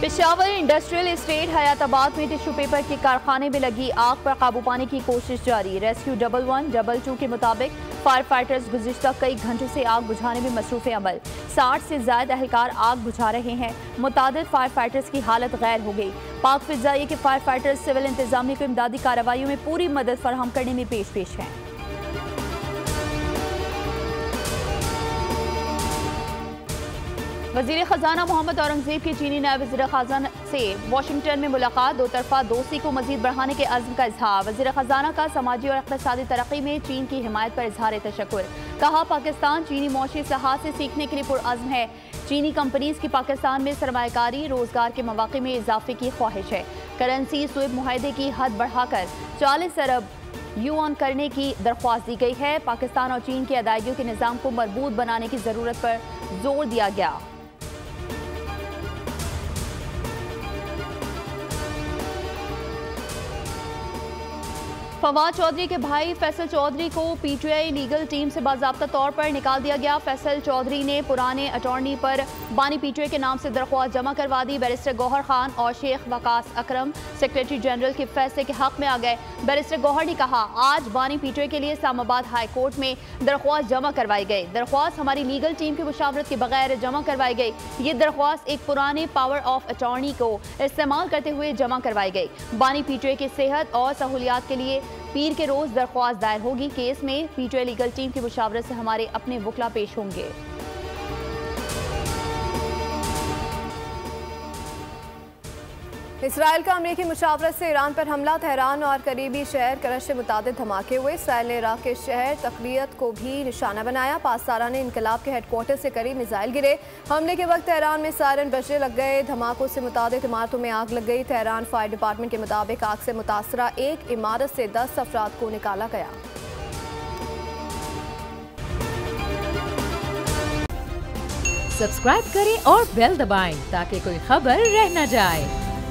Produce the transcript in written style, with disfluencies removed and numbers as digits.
Peshawar industrial estate Hayatabad में tissue paper के कारखाने में लगी आग पर काबू पाने की कोशिश जारी। रेस्क्यू डबल 1, डबल 2 के मुताबिक फायर फाइटर्स गुज़िश्ता कई घंटों से आग बुझाने में मसरूफ़ अमल। 60 से ज़ायद एहलकार आग बुझा रहे हैं। मुतादिद फायर फाइटर्स की हालत गैर हो गई। पाक फ़िज़ाइया के फायर फाइटर्स सिविल इंतजामिया को इमदादी कार्रवाइयों में पूरी मदद फराहम करने में पेश हैं। वज़ीर ख़जाना मोहम्मद औरंगज़ेब की चीनी नायब वज़ीर ख़जाना से वाशिंगटन में मुलाकात। दो तरफ़ा दोस्ती को मज़ीद बढ़ाने के अज़्म का इज़हार। वज़ीर ख़जाना का समाजी और इक़्तिसादी तरक्की में चीन की हिमायत पर इज़हार तशक्कुर। कहा, पाकिस्तान चीनी मौशी इस्लाहात से सीखने के लिए पुरअज़्म है। चीनी कंपनीज़ की पाकिस्तान में सरमायाकारी रोज़गार के मौक़े में इजाफे की ख्वाहिश है। करेंसी स्विप मुआहदे की हद बढ़ाकर 40 अरब युआन करने की दरख्वास्त दी गई है। पाकिस्तान और चीन की अदायगियों के निज़ाम को मजबूत बनाने की ज़रूरत पर जोर दिया गया। फवाद चौधरी के भाई फैसल चौधरी को पीटीआई लीगल टीम से बाज़ाब्ता तौर पर निकाल दिया गया। फैसल चौधरी ने पुराने अटॉर्नी पर बानी पीटीआई के नाम से दरख्वास्त जमा करवा दी। बैरिस्टर गौहर खान और शेख वकास अकरम सेक्रेटरी जनरल के फैसले के हक में आ गए। बैरिस्टर गौहर ने कहा, आज बानी पीटीआई के लिए इस्लामाबाद हाई कोर्ट में दरख्वास्त जमा करवाई गई। दरख्वास्त हमारी लीगल टीम की मुशावरत के बगैर जमा करवाई गई। ये दरख्वास्त एक पुराने पावर ऑफ अटॉर्नी को इस्तेमाल करते हुए जमा करवाई गई। बानी पीटीआई की सेहत और सहूलियात के लिए पीर के रोज दरख्वास्त दायर होगी। केस में पीटीआई लीगल टीम की मुशावरत से हमारे अपने वकला पेश होंगे। इसराइल का अमेरिकी मुशावरत से ईरान पर हमला। तेहरान और करीबी शहर करज से मुतादिद धमाके हुए। इसराइल ने इराक के शहर तकरियत को भी निशाना बनाया। पासदारान इनकलाब के हेडक्वार्टर से करीब मिसाइल गिरे। हमले के वक्त तेहरान में सायरन बजने लग गए। धमाकों से मुतादिद इमारतों में आग लग गई। तेहरान फायर डिपार्टमेंट के मुताबिक आग से मुतासरा एक इमारत से 10 अफराद को निकाला गया। सब्सक्राइब करें और बेल दबाएं ताकि कोई खबर रह न जाए।